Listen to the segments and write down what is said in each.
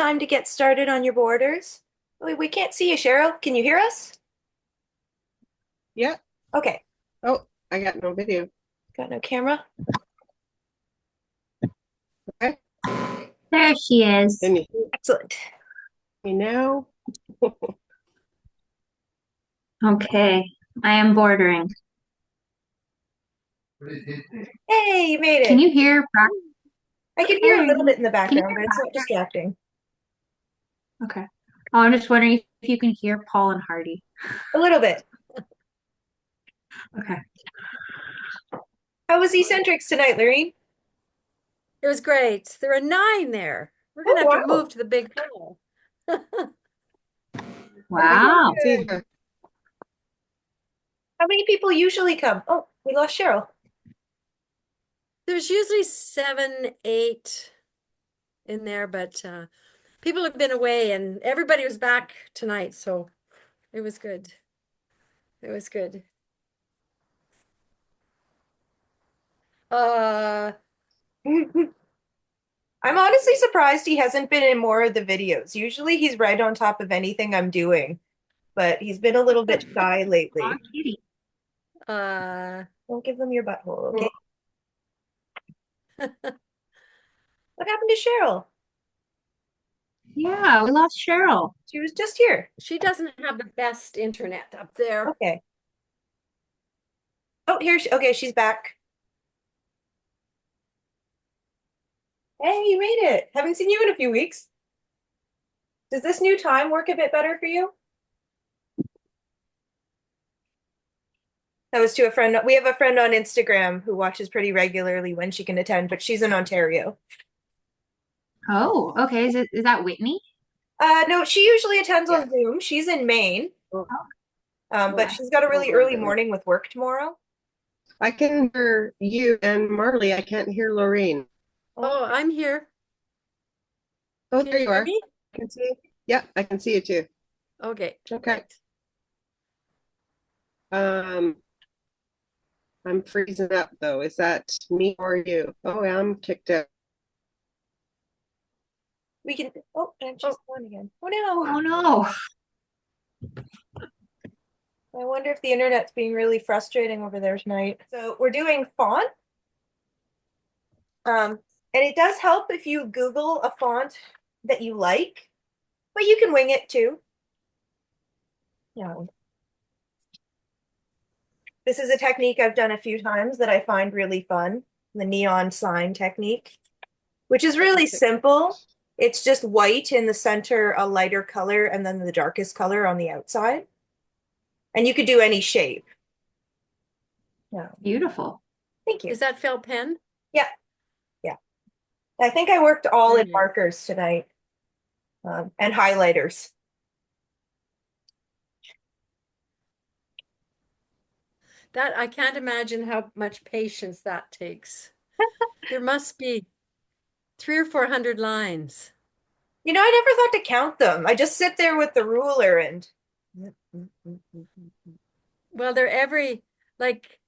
time to get started on your borders. We can't see you, Cheryl. Can you hear us? Yeah. Okay. Oh, I got no video. Got no camera? Okay. There she is. Can you Excellent. hear me now? Okay, I am bordering. Hey, you made Can it. you hear? I can hear a Hey, little bit in the can you background, hear but it's not distracting. Okay. Oh, I'm just wondering if you can hear Paul and Hardy. A little bit. Okay. How was Eccentrics tonight, Lorene? It was great. There are 9 there. We're Oh, gonna have to wow. move to the big hall. Wow. See her. How many people usually come? Oh, we lost Cheryl. There's usually 7, 8 in there, but people have been away and everybody was back tonight, so it was good. It was good. Uh, I'm honestly surprised he hasn't been in more of the videos. Usually he's right on top of anything I'm doing, but he's been a little bit shy lately. Aw, kitty. uh, Don't give them your butthole, okay? What happened to Cheryl? Yeah, we lost Cheryl. She was just here. she doesn't have the best internet up there. Okay. Oh, here she, okay, she's back. Hey, you made it. Haven't seen you in a few weeks. Does this new time work a bit better for you? That was to a friend. We have a friend on Instagram who watches pretty regularly when she can attend, but she's in Ontario. Oh, okay. Is that Whitney? No, she usually attends Yeah. on Zoom. She's in Maine, Oh, but she's got a really early morning with work tomorrow. I can hear you and Marley. I can't hear Lorraine. Oh, I'm here. Oh, Can there you you hear are. me? I can see you. Yeah, I can see you too. Okay, Okay. great. Um, I'm freezing up though. Is that me or you? Oh, I'm kicked out. We can. Oh, and she's Oh. on again. Oh no! Oh no. I wonder if the internet's being really frustrating over there tonight. So we're doing font. And it does help if you Google a font that you like, but you can wing it too. Yeah. This is a technique I've done a few times that I find really fun, the neon sign technique, which is really simple. It's just white in the center, a lighter color, and then the darkest color on the outside. And you could do any shape. Yeah. Beautiful. Thank you. Is that felt pen? Yeah. Yeah. I think I worked all Very in nice. markers tonight, and highlighters. That I can't imagine how much patience that takes. There must be 300 or 400 lines. You know, I never thought to count them. I just sit there with the ruler and Well, like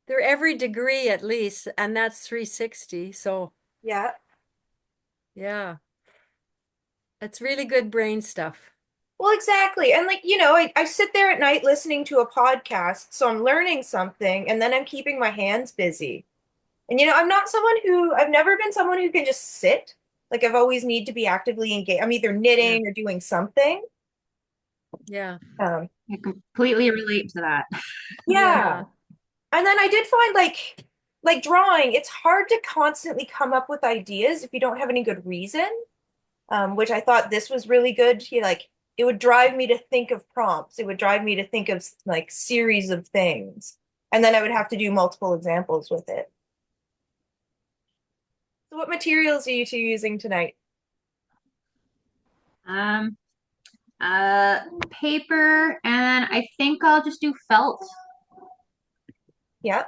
they're every degree at least, and that's 360. So yeah. yeah, it's really good brain stuff. Well, exactly. And like, I sit there at night listening to a podcast, so I'm learning something and then I'm keeping my hands busy. And I've never been someone who can just sit. Like I've always need to be actively engaged. I'm either Yeah. knitting or doing something. Yeah. Um, I completely relate to that. yeah. And then I did find like drawing, it's hard to constantly come up with ideas if you don't have any good reason. Which I thought this was really good. It would drive me to think of prompts. It would drive me to think of like series of things. And then I would have to do multiple examples with it. So what materials are you two using tonight? Um, Paper, and I think I'll just do felt. Yeah.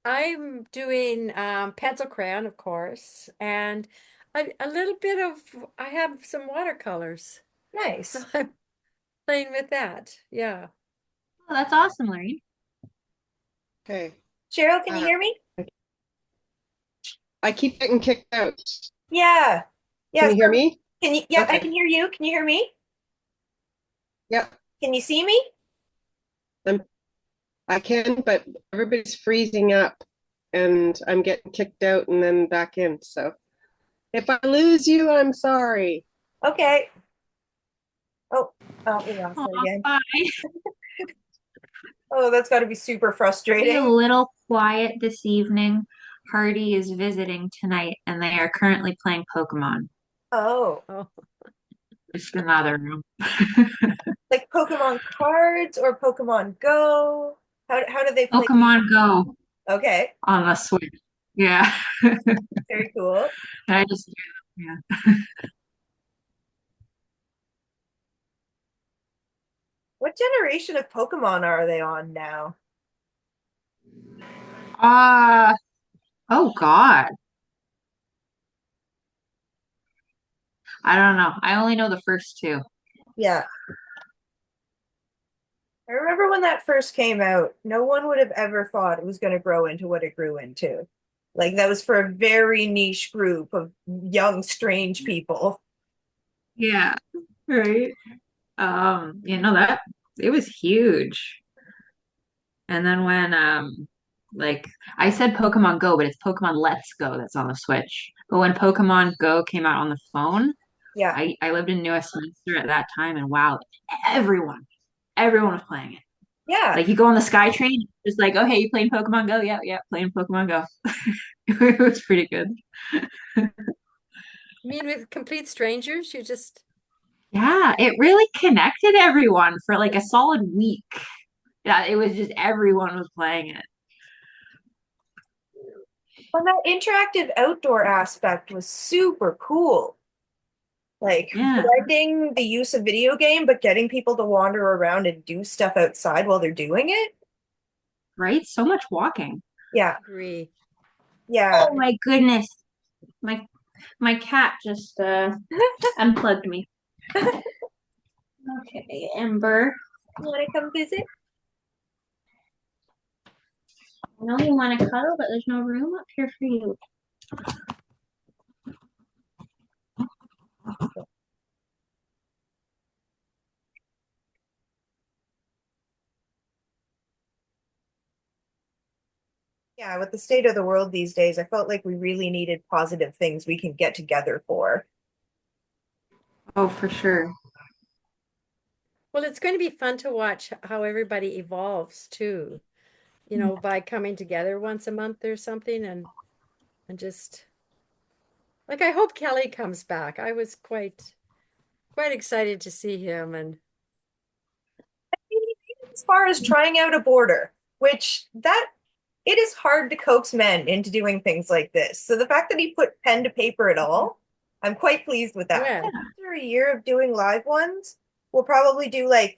I'm doing pencil crayon, of course, and a little bit of, I have some watercolors. Nice. So I'm playing with that. Yeah. Oh, that's awesome, Larry. Okay. Cheryl, can you Uh, hear me? I keep getting kicked out. Yeah. Can Yeah. you hear So me? can you, yep, I Okay. can hear you. Can you hear me? Yep. Can you see me? I can, but everybody's freezing up and I'm getting kicked out and then back in. So if I lose you, I'm sorry. Okay. Oh, oh, we lost Aw, it again. bye. Oh, that's got to be super It's a frustrating. little quiet this evening. Hardy is visiting tonight, and they are currently playing Pokemon. Oh, Oh, Just in another room. like Pokemon cards or Pokemon Go? How do they play? Pokemon Go Okay, on the Switch. Yeah. very cool. And I just, yeah. What generation of Pokemon are they on now? Uh, oh God. I don't know. I only know the first two. Yeah, I remember when that first came out, no one would have ever thought it was going to grow into what it grew into. Like that was for a very niche group of young, strange people. Yeah. Right. That it was huge. And then when like I said Pokemon Go, but it's Pokemon Let's Go that's on the Switch. But when Pokemon Go came out on the phone, Yeah, I lived in New Westminster at that time, and wow, everyone everyone was playing it. yeah. Like you go on the SkyTrain, just like, oh hey, you playing Pokemon Go? Yeah, yeah, playing Pokemon Go. It was pretty good. you mean with complete strangers? You just, Yeah, it really connected everyone for like a solid week. Yeah, it was just everyone was playing it. Well, that interactive outdoor aspect was super cool. Like Yeah, blending the use of video game, but getting people to wander around and do stuff outside while they're doing it. right? So much walking. Yeah, agree. yeah. Oh my goodness. My my cat just unplugged me. Okay, Ember. You want to come visit? I know you want to cuddle, but there's no room up here for you. Yeah, with the state of the world these days, I felt like we really needed positive things we can get together for. Oh, for sure. Well, it's going to be fun to watch how everybody evolves too, by coming together once a month or something and just like I hope Kelly comes back. I was quite excited to see him and As far as trying out a border, which that it is hard to coax men into doing things like this. So the fact that he put pen to paper at all, I'm quite pleased with that. yeah. After a year of doing live ones, we'll probably do like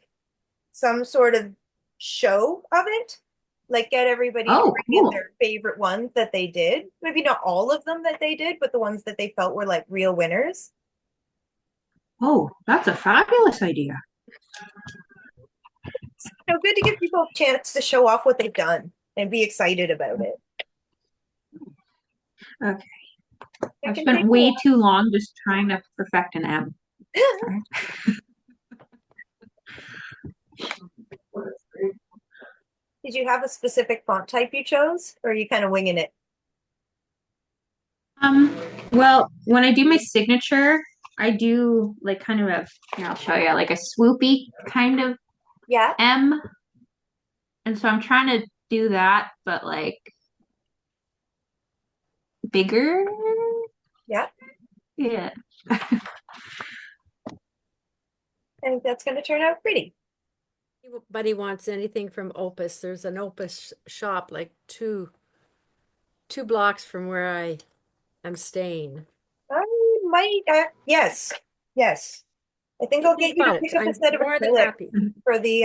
some sort of show of it. Like get everybody to Oh, bring in cool. their favorite ones that they did. Maybe not all of them that they did, but the ones that they felt were like real winners. Oh, that's a fabulous idea. Good to give people a chance to show off what they've done and be excited about it. Okay. It I've can spent take a way too long just trying to perfect an M. while. Did you have a specific font type you chose, or are you kind of winging it? Um, well, when I do my signature, I do like kind of here, I'll show you, like a swoopy kind of Yeah, M. And so I'm trying to do that, but like bigger. yeah. Yeah. I think that's going to turn out pretty. Anybody wants anything from Opus, there's an Opus shop like two blocks from where I am staying. I might, yes, yes. I think I'll get you to But pick up a I'm set of more than acrylic happy. for the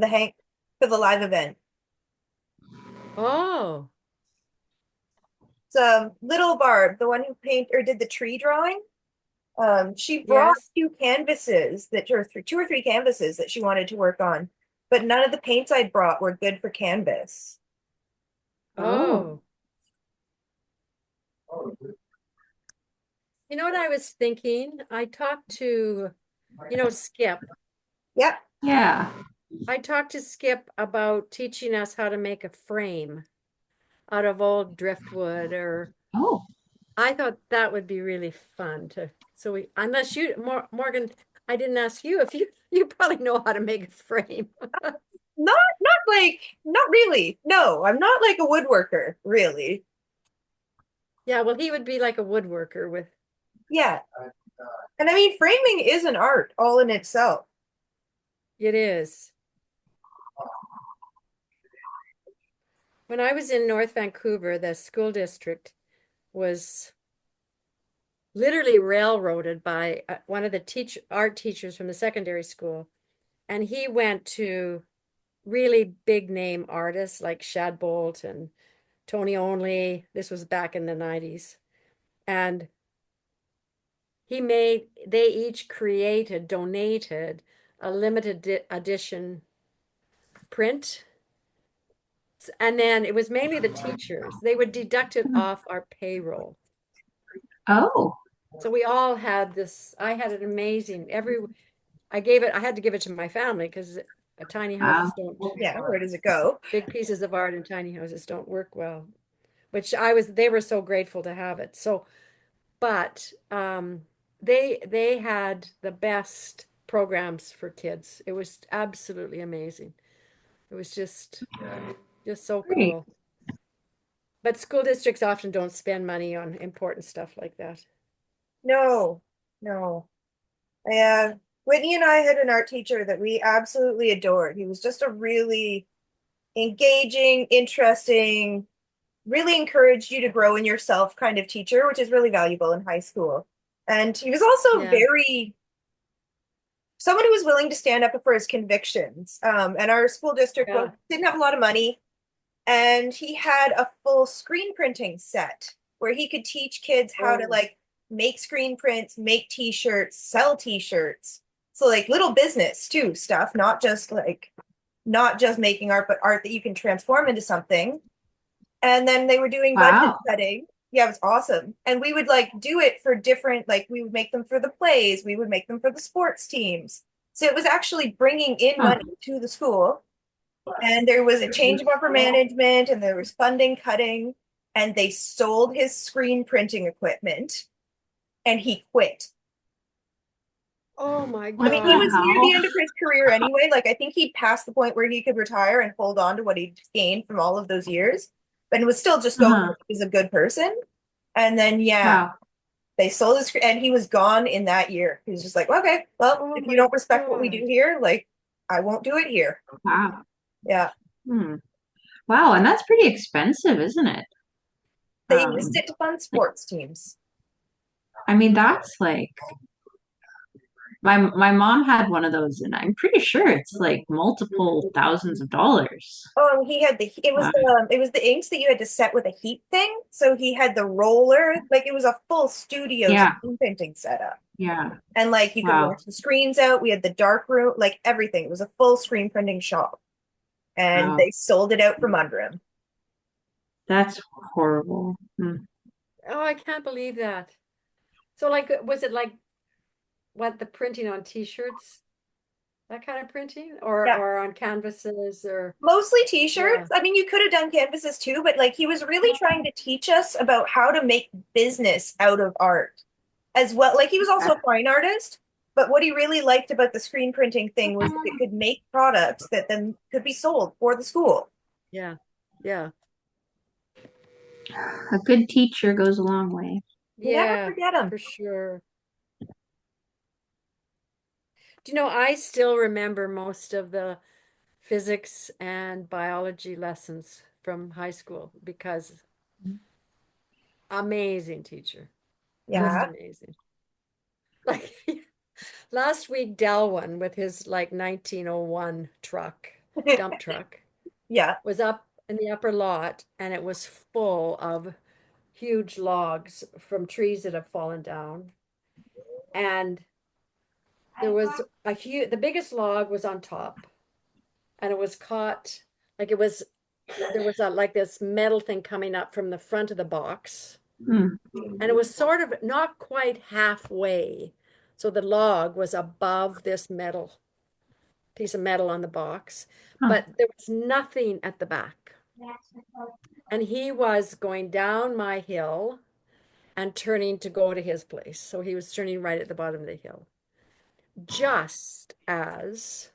hang for the live event. Oh, It's Little Barb, the one who paint or did the tree drawing. She brought yes. two canvases that or two or three canvases that she wanted to work on, but none of the paints I'd brought were good for canvas. Oh. Oh, You know what I was thinking? I talked to, Skip. Yep. Yeah. I talked to Skip about teaching us how to make a frame out of old driftwood, or Oh, I thought that would be really fun to, so unless you, Morgan, I didn't ask you if you probably know how to make a frame. Not really. No, I'm not like a woodworker, really. Yeah, well, he would be like a woodworker with, Yeah. And I mean, framing is an art all in itself. it is. When I was in North Vancouver, the school district was literally railroaded by one of the art teachers from the secondary school. And he went to really big name artists like Shad Bolt and Tony Only. This was back in the 90s. And they each donated a limited edition print. And then it was mainly the teachers. They would deduct it off our payroll. oh, So we all had this. I had an amazing, I had to give it to my family because tiny wow. houses don't, Yeah, where does it go? big pieces of art in tiny houses don't work well, which they were so grateful to have it. So, but they had the best programs for kids. It was absolutely amazing. It was just so Great. cool. But school districts often don't spend money on important stuff like that. No, no. Yeah. Whitney and I had an art teacher that we absolutely adored. He was just a really engaging, interesting, really encouraged you to grow in yourself kind of teacher, which is really valuable in high school. And he was also Yeah. very someone who was willing to stand up for his convictions. And our school district Yeah. didn't have a lot of money, and he had a full screen printing set where he could teach kids how to Oh. like make screen prints, make t-shirts, sell t-shirts. So like little business too stuff, not just making art, but art that you can transform into something. And then they were doing budget Wow. setting. Yeah, it was awesome. And we would like do it for different, like we would make them for the plays, we would make them for the sports teams. So it was actually bringing in Huh. money to the school. And there was a change of upper management, and there was funding cutting, and they sold his screen printing equipment, and he quit. Oh my I mean, he What the God. was near the hell? end of his career anyway. Like, I think he'd passed the point where he could retire and hold on to what he'd gained from all of those years, but it was still just going, Uh-huh. he was a good person. And then, yeah, Wow. they sold his, and he was gone in that year. He was just like, okay, well, Oh if you my don't respect what we do God. here, like, I won't do it here. Wow. Yeah. Hmm. Wow, and that's pretty expensive, isn't it? They used it to fund Like, sports teams. I mean, that's like my mom had one of those, and I'm pretty sure it's like multiple thousands of dollars. Oh, he had Uh, it was the inks that you had to set with a heat thing. So he had the roller, like it was a full studio yeah, screen printing setup. yeah. And like you could Wow. launch the screens out. We had the dark room, like everything. It was a full screen printing shop. And Wow. they sold it out from under him. That's horrible. Hmm. Oh, I can't believe that. So like, was it like what the printing on t-shirts? That kind of printing Yeah. or on canvases or Mostly yeah. t-shirts. I mean, you could have done canvases too, but like he was really trying to teach us about how to make business out of art as well. Like he was also a fine artist, but what he really liked about the screen printing thing was that it could make products that then could be sold for the school. Yeah. Yeah. A good teacher goes a long way. You never Yeah, forget them. for sure. Do you know, I still remember most of the physics and biology lessons from high school because amazing teacher, just Yeah. amazing. Like last week, Delwyn with his like 1901 truck, dump truck, Yeah. was up in the upper lot and it was full of huge logs from trees that have fallen down. And there was the biggest log was on top and it was caught, like there was like this metal thing coming up from the front of the box Hmm. And it was sort of not quite halfway. So the log was above this metal piece of metal on the box, Huh. but there was nothing at the back. And he was going down my hill and turning to go to his place. So he was turning right at the bottom of the hill. Just as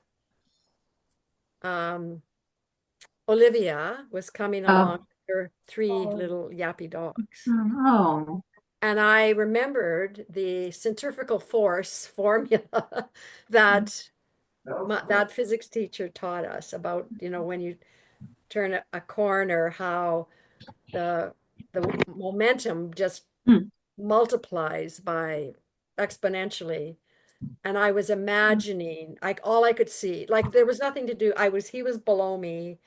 Olivia was coming along Oh. with her three little yappy dogs. Oh. And I remembered the centrifugal force formula that that physics teacher taught us about, when you turn a corner, how the momentum just Hmm. multiplies by exponentially. And I was imagining, like all I could see, like there was nothing to do. He was below me.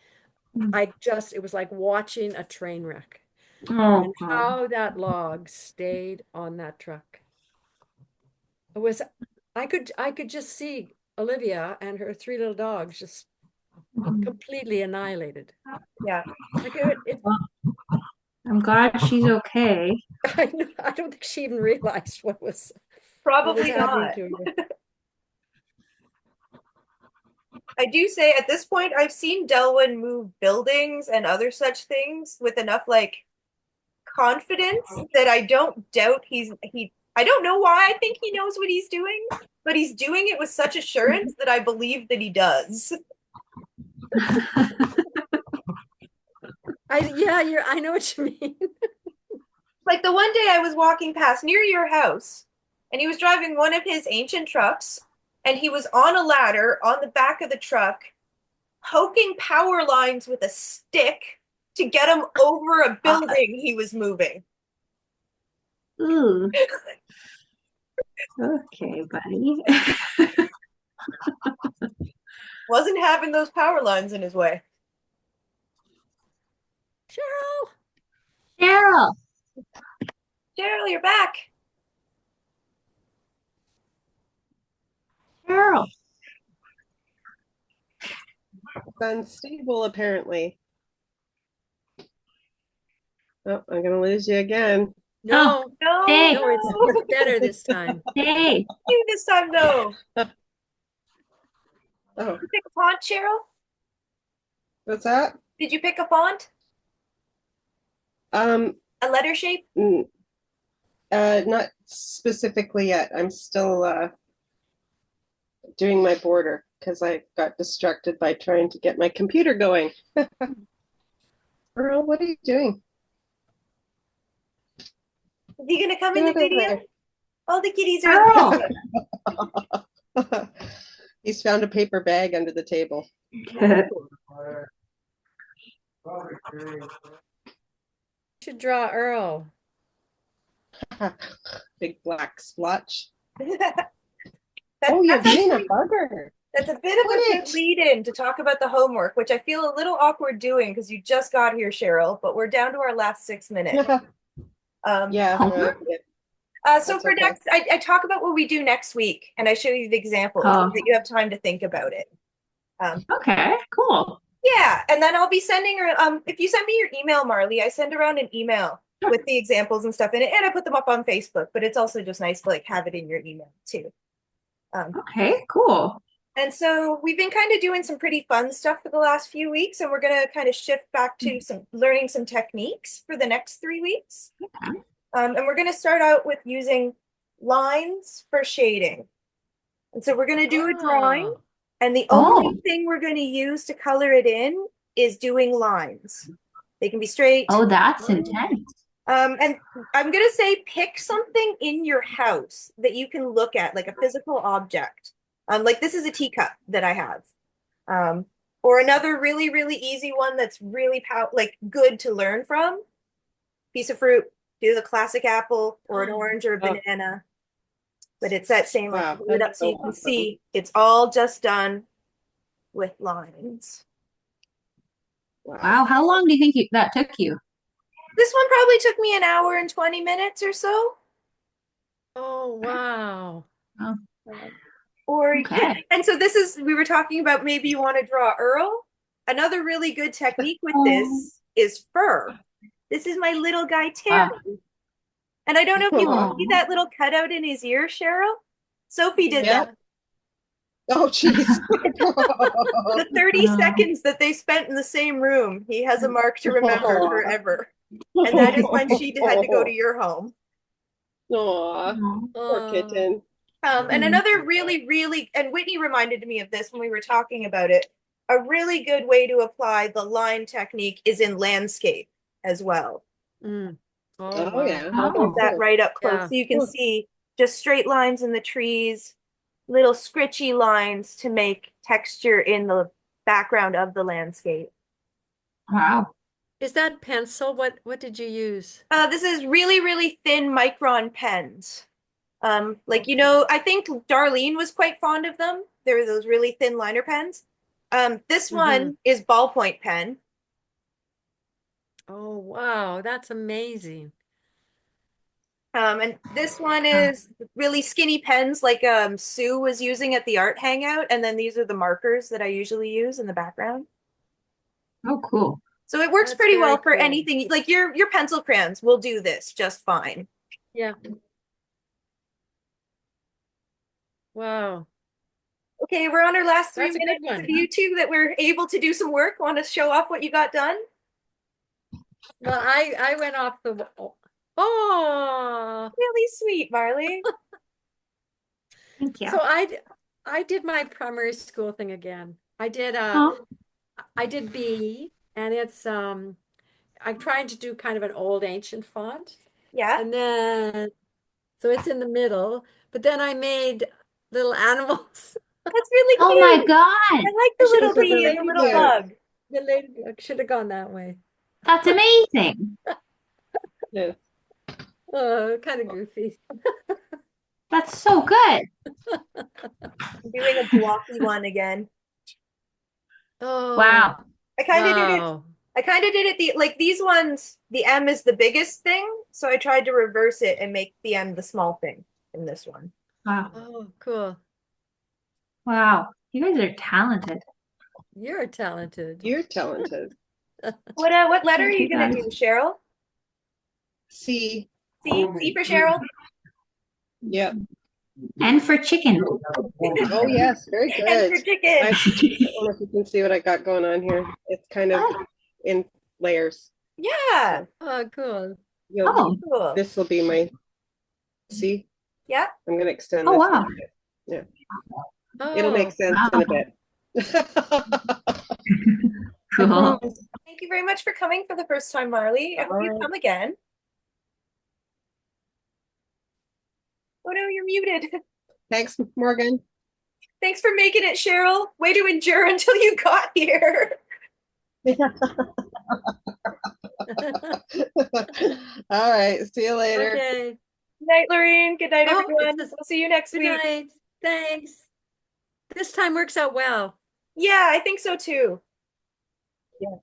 It was like watching a train wreck Oh and God. how that log stayed on that truck. It was, I could just see Olivia and her three little dogs just completely annihilated. Yeah. Like Well, I'm glad she's okay. I don't think she even realized what was Probably happening not. to her. I do say at this point, I've seen Delwyn move buildings and other such things with enough like confidence that I don't doubt I don't know why I think he knows what he's doing, but he's doing it with such assurance that I believe that he does. I know what you mean. Like the one day I was walking past near your house and he was driving one of his ancient trucks and he was on a ladder on the back of the truck poking power lines with a stick to get him over a building he was moving. Ooh. Okay, buddy. Wasn't having those power lines in his way. Cheryl, Cheryl. Cheryl, you're back. Cheryl. It's unstable, apparently. Oh, I'm gonna lose you again. no, No, Hey. no, it's better this time. Hey. you this time, no. Oh, Did you pick a font, Cheryl? what's that? Did you pick a font? Um, A letter shape? not specifically yet. I'm still doing my border because I got distracted by trying to get my computer going. Earl, what are you doing? Is he gonna come in Get the out of video? there. All the kitties are in the Cheryl. He's found a paper bag under the table. Should draw Earl. Big black splotch. That's, Oh, you're that's being a actually bugger. that's a bit of Quit a it. good lead in to talk about the homework, which I feel a little awkward doing because you just got here, Cheryl, but we're down to our last 6 minutes. Yeah. Homework? So That's for okay. next, I talk about what we do next week and I show you the examples so Oh. that you have time to think about it. Okay, cool. Yeah, and then I'll be sending her, if you send me your email, Marley, I send around an email with the examples and stuff in it, and I put them up on Facebook, but it's also just nice to like have it in your email too. Okay, cool. And so we've been kind of doing some pretty fun stuff for the last few weeks, and we're going to kind of shift back to some learning some techniques for the next 3 weeks. Okay. And we're going to start out with using lines for shading. And so we're going to do a drawing, and the only thing we're going to use to color it in is doing lines. They can be straight. Oh, that's intense. And I'm going to say pick something in your house that you can look at, like a physical object. Like this is a teacup that I have. Or another really, really easy one that's really like good to learn from. Piece of fruit, do the classic apple or an orange or a banana. But it's that same, like, Wow, hold it up that's so you so can awesome. see it's all just done with lines. Wow, how long do you think that took you? This one probably took me an hour and 20 minutes or so. Oh, wow. Oh, Or okay. and so we were talking about maybe you want to draw Earl. Another really good technique with Oh. this is fur. This is my little guy Terry. And I don't know if you can Aw. see that little cutout in his ear, Cheryl. Sophie did Yeah. that. Oh, jeez. The 30 seconds that they spent in the same room, he has a mark to remember Aw. forever. And that is when she had to go to your home. Aw, poor Oh, kitten. And another really, really, and Whitney reminded me of this when we were talking about it. A really good way to apply the line technique is in landscape as well. mm. Oh, Oh, wow. yeah. I'll hold that Cool. right up close Yeah. so you can Cool. see just straight lines in the trees, little scritchy lines to make texture in the background of the landscape. Wow. Is that pencil? What did you use? This is really, really thin micron pens. Like, you Okay. know, I think Darlene was quite fond of them. They were those really thin liner pens. This Mhm. one is ballpoint pen. Oh, wow, that's amazing. And this one is really skinny pens like Sue was using at the art hangout. And then these are the markers that I usually use in the background. Oh, cool. So it works That's pretty very well for cool. anything. Like your pencil crayons will do this just fine. Yeah. Wow. Okay, we're on our last 3 That's a good minutes. one. Have you two that were able to do some work want to show off what you got done? Well, I went off the wall. Oh, Really sweet, Marley. Thank you. so I did my primary school thing again. Oh, I did B, and it's I'm trying to do kind of an old ancient font. Yeah, And then so it's in the middle, but then I made little animals. that's really oh my cute. God. I like I the should little have put the bee and the little Yeah. bug. I should have gone that way. That's amazing. Yeah. Oh, kind of goofy. That's so good. I'm doing a blocky one again. Oh, Wow. I kind of did it. wow. I kind of did it like these ones, the M is the biggest thing, so I tried to reverse it and make the M the small thing in this one. Wow. Oh, cool. Wow. You guys are talented. You're talented. You're talented. What letter are Thank you you, gonna guys. do, Cheryl? See. C for Cheryl. Yep. And for chicken. Oh, yes. Very And for good. chicken. I don't know if you can see what I got going on here. It's kind of in layers. Yeah. Oh, cool. You'll, Oh, Cool. this will be my, see, Yeah. I'm going to extend oh, this. wow. A bit. It'll make Oh, sense Wow. in a bit. Cool. Thank you very much for coming for the first time, Marley. I hope you Alright. come again. Oh no, you're muted. Thanks, Morgan. Thanks for making it, Cheryl. Way to endure until you got here. All right. See you later. okay. Good night, Lorene. Good night, Oh, everyone. this is- We'll see you next Good week. night. Thanks. This time works out well. Yeah, I think so too. Yeah.